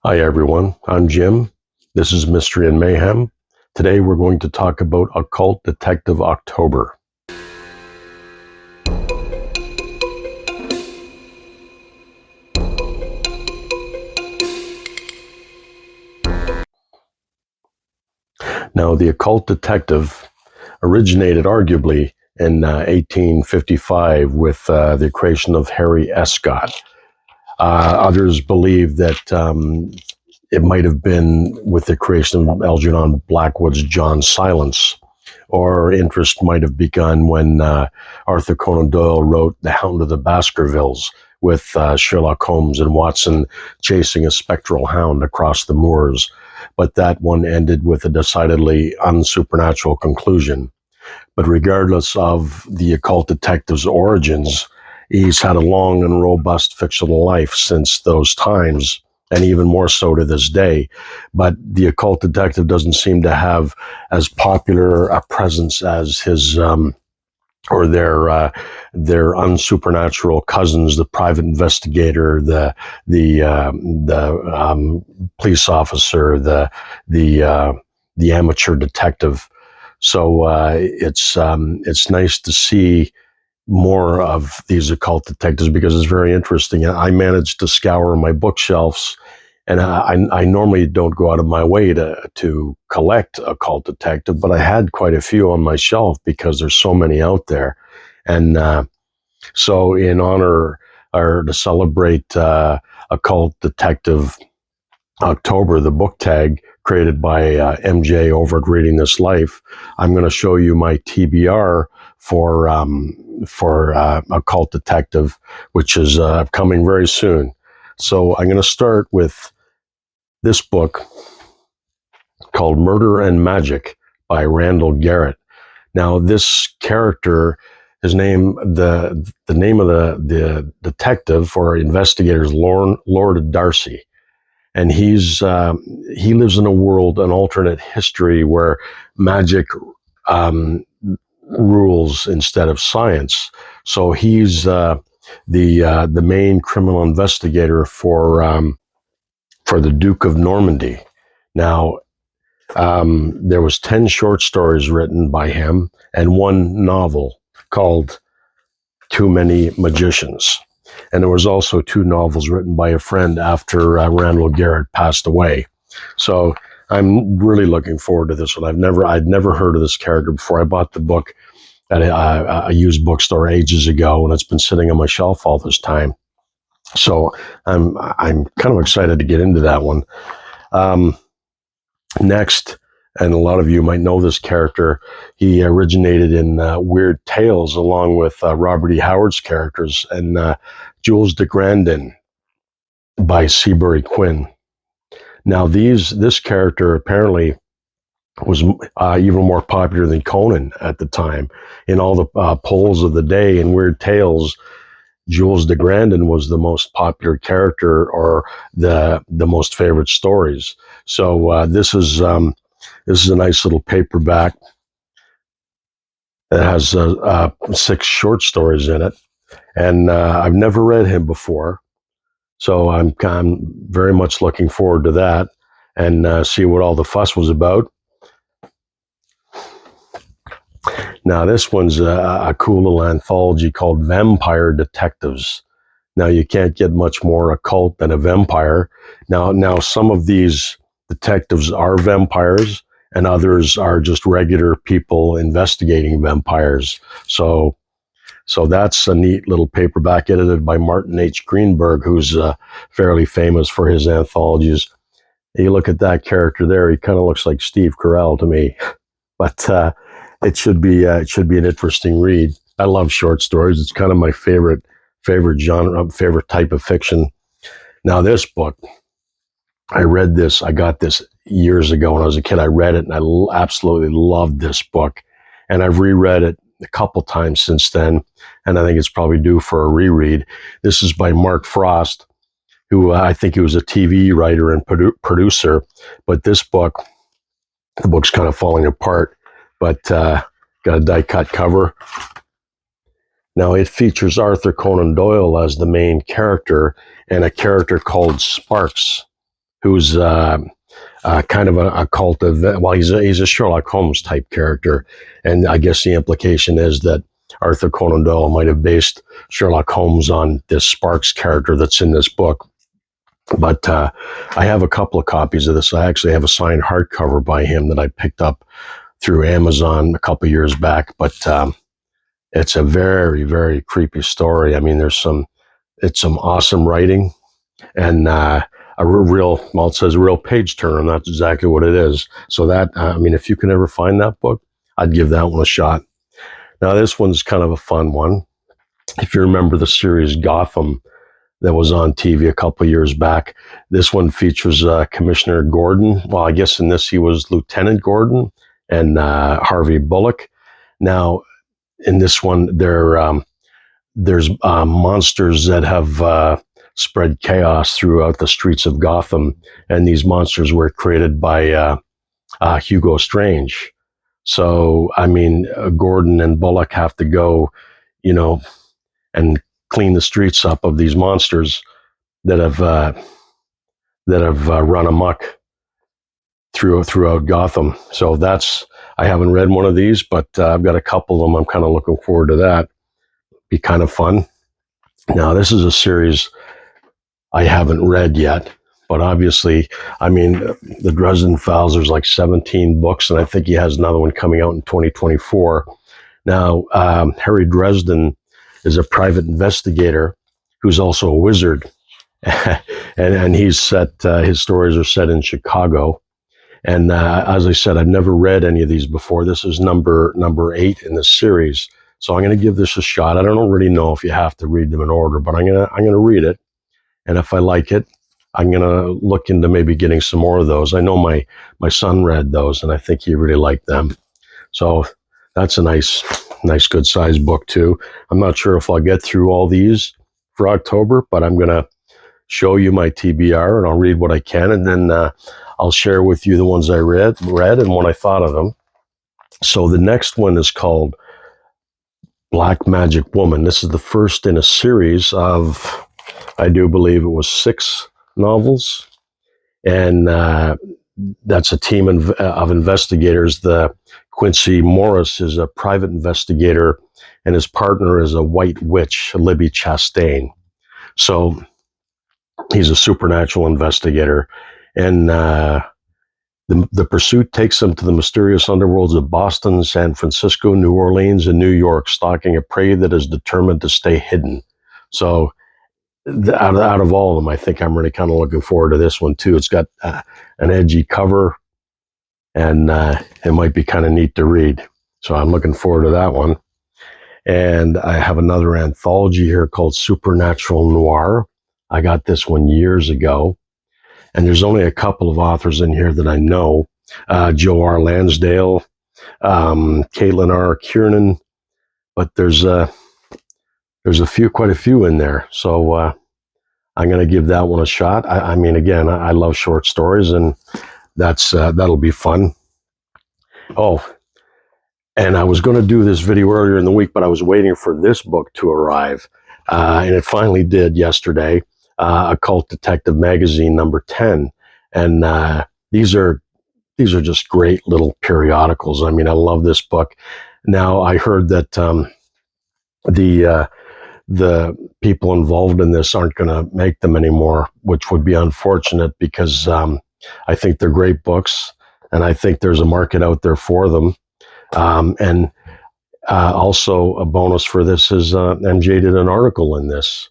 Hi everyone, I'm Jim. This is Mystery and Mayhem. Today we're going to talk about Occult Detective October. Now, the Occult Detective originated arguably in 1855 with the creation of Harry Escott. Others believe that it might have been with the creation of Algernon Blackwood's John Silence, or interest might have begun when Arthur Conan Doyle wrote The Hound of the Baskervilles, with Sherlock Holmes and Watson chasing a spectral hound across the moors. But that one ended with a decidedly unsupernatural conclusion. But regardless of the occult detective's origins, he's had a long and robust fictional life since those times, and even more so to this day. But the occult detective doesn't seem to have as popular a presence as his or their unsupernatural cousins, the private investigator, the police officer, the amateur detective. So it's nice to see more of these occult detectives because it's very interesting. I managed to scour my bookshelves, and I normally don't go out of my way to collect occult detective, but I had quite a few on my shelf because there's so many out there. And so in honor or to celebrate Occult Detective October, the book tag created by MJ over at Reading This Life, I'm going to show you my TBR for Occult Detective, which is coming very soon. So I'm going to start with this book called Murder and Magic by Randall Garrett. Now, this character, his name, the name of the detective or investigator is Lord Darcy. And he lives in a world, an alternate history where magic rules instead of science. So he's the main criminal investigator for the Duke of Normandy. Now, there was 10 short stories written by him and one novel called Too Many Magicians. And there was also 2 novels written by a friend after Randall Garrett passed away. So I'm really looking forward to this one. I'd never heard of this character before. I bought the book at a used bookstore ages ago, and it's been sitting on my shelf all this time. So I'm kind of excited to get into that one. Next, and a lot of you might know this character, he originated in Weird Tales along with Robert E. Howard's characters and Jules de Grandin by Seabury Quinn. Now, this character apparently was even more popular than Conan at the time. In all the polls of the day in Weird Tales, Jules de Grandin was the most popular character or the most favorite stories. So this is a nice little paperback that has 6 short stories in it, and I've never read him before, so I'm very much looking forward to that and see what all the fuss was about. Now, this one's a cool little anthology called Vampire Detectives. Now, you can't get much more occult than a vampire. Now, some of these detectives are vampires, and others are just regular people investigating vampires. So that's a neat little paperback edited by Martin H. Greenberg, who's fairly famous for his anthologies. You look at that character there; he kind of looks like Steve Carell to me, but it should be an interesting read. I love short stories. It's kind of my favorite genre, favorite type of fiction. Now, this book, I got this years ago when I was a kid. I read it and I absolutely loved this book. And I've reread it a couple times since then, and I think it's probably due for a reread. This is by Mark Frost, who I think he was a TV writer and producer. But this book, the book's kind of falling apart, but got a die-cut cover. Now, it features Arthur Conan Doyle as the main character and a character called Sparks, who's kind of a occult event. Well, he's a Sherlock Holmes type character, and I guess the implication is that Arthur Conan Doyle might have based Sherlock Holmes on this Sparks character that's in this book. But I have a couple of copies of this. I actually have a signed hardcover by him that I picked up through Amazon a couple of years back. But it's a very, very creepy story. I mean, it's some awesome writing, and it says real page turner, and that's exactly what it is. So that, I mean, if you can ever find that book, I'd give that one a shot. Now, this one's kind of a fun one. If you remember the series Gotham that was on TV a couple of years back, this one features Commissioner Gordon. Well, I guess in this he was Lieutenant Gordon, and Harvey Bullock. Now, in this one, there's monsters that have spread chaos throughout the streets of Gotham, and these monsters were created by Hugo Strange. So, I mean, Gordon and Bullock have to go, and clean the streets up of these monsters that have run amok throughout Gotham. So I haven't read one of these, but I've got a couple of them. I'm kind of looking forward to that. Be kind of fun. Now, this is a series I haven't read yet, but obviously, I mean, the Dresden Files, there's like 17 books, and I think he has another one coming out in 2024. Now, Harry Dresden is a private investigator who's also a wizard, and he's his stories are set in Chicago. And as I said, I've never read any of these before. This is number 8 in this series, so I'm going to give this a shot. I don't really know if you have to read them in order, but I'm gonna read it, and if I like it, I'm going to look into maybe getting some more of those. I know my son read those, and I think he really liked them. So that's a nice good sized book too. I'm not sure if I'll get through all these for October, but I'm going to show you my TBR, and I'll read what I can, and then I'll share with you the ones I read and what I thought of them. So the next one is called Black Magic Woman. This is the first in a series of, I do believe it was 6 novels, and that's a team of investigators. The Quincy Morris is a private investigator, and his partner is a white witch, Libby Chastain. So he's a supernatural investigator, and the pursuit takes them to the mysterious underworlds of Boston, San Francisco, New Orleans, and New York, stalking a prey that is determined to stay hidden. So out of all of them, I think I'm really kind of looking forward to this one too. It's got an edgy cover, and it might be kind of neat to read. So I'm looking forward to that one. And I have another anthology here called Supernatural Noir. I got this one years ago, and there's only a couple of authors in here that I know. Joe R. Lansdale, Caitlin R. Kiernan, but there's quite a few in there. So I'm going to give that one a shot. I mean, again, I love short stories, and that'll be fun. Oh, and I was going to do this video earlier in the week, but I was waiting for this book to arrive, and it finally did yesterday. Occult Detective Magazine number 10, and these are just great little periodicals. I mean, I love this book. Now, I heard that the people involved in this aren't going to make them anymore, which would be unfortunate, because I think they're great books, and I think there's a market out there for them. And also a bonus for this is MJ did an article in this,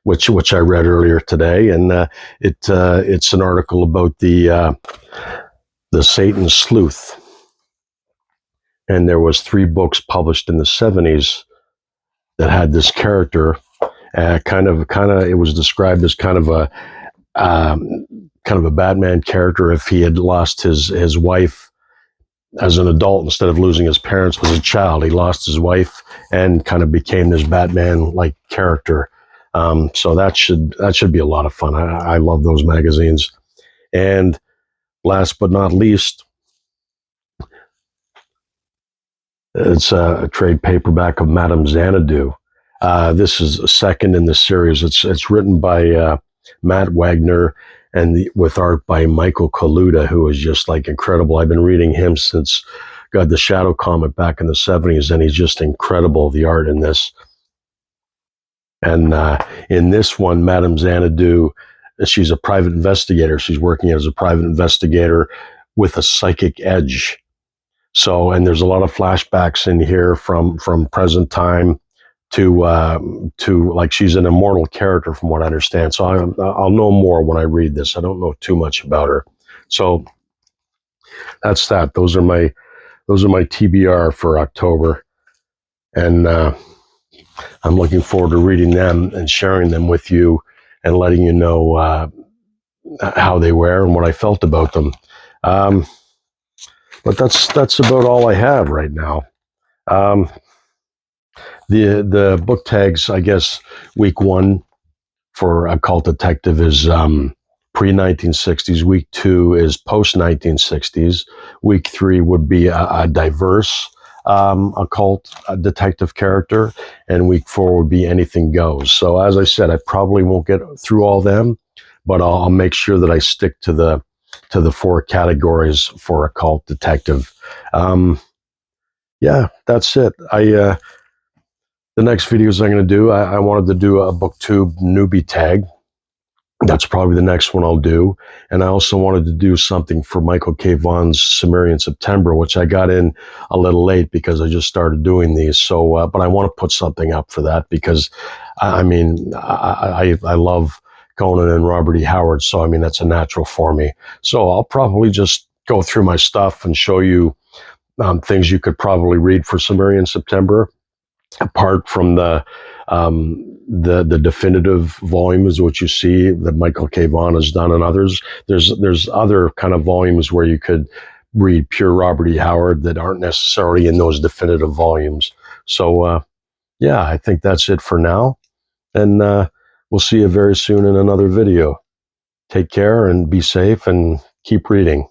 which I read earlier today, and it's an article about the Satan Sleuth, and there was 3 books published in the 70s that had this character. Kind of, it was described as kind of a Batman character if he had lost his wife as an adult instead of losing his parents as a child. He lost his wife and kind of became this Batman-like character. So that should be a lot of fun. I love those magazines. And last but not least, it's a trade paperback of Madame Xanadu. This is a second in the series. It's written by Matt Wagner, with art by Michael Kaluta, who is just like incredible. I've been reading him since the Shadow comic back in the 70s, and he's just incredible, the art in this. And in this one, Madame Xanadu, she's a private investigator. She's working as a private investigator with a psychic edge. So, and there's a lot of flashbacks in here from present time to like she's an immortal character from what I understand. So I'll know more when I read this. I don't know too much about her. So that's that. Those are my TBR for October, and I'm looking forward to reading them and sharing them with you and letting you know how they were and what I felt about them. But that's about all I have right now. The book tags, I guess, week 1 for Occult Detective is pre-1960s. Week 2 is post-1960s. Week 3 would be a diverse occult detective character, and week 4 would be anything goes. So as I said, I probably won't get through all them, but I'll make sure that I stick to the 4 categories for occult detective. Yeah, that's it. The next videos I'm going to do, I wanted to do a booktube newbie tag. That's probably the next one I'll do. And I also wanted to do something for Michael K. Vaughan's Sumerian September, which I got in a little late because I just started doing these. So, but I want to put something up for that because, I mean, I love Conan and Robert E. Howard. So, I mean, that's a natural for me. So I'll probably just go through my stuff and show you things you could probably read for Sumerian September. Apart from the definitive volumes, which you see that Michael K. Vaughan has done and others, there's other kind of volumes where you could read pure Robert E. Howard that aren't necessarily in those definitive volumes. So, yeah, I think that's it for now. And we'll see you very soon in another video. Take care and be safe and keep reading.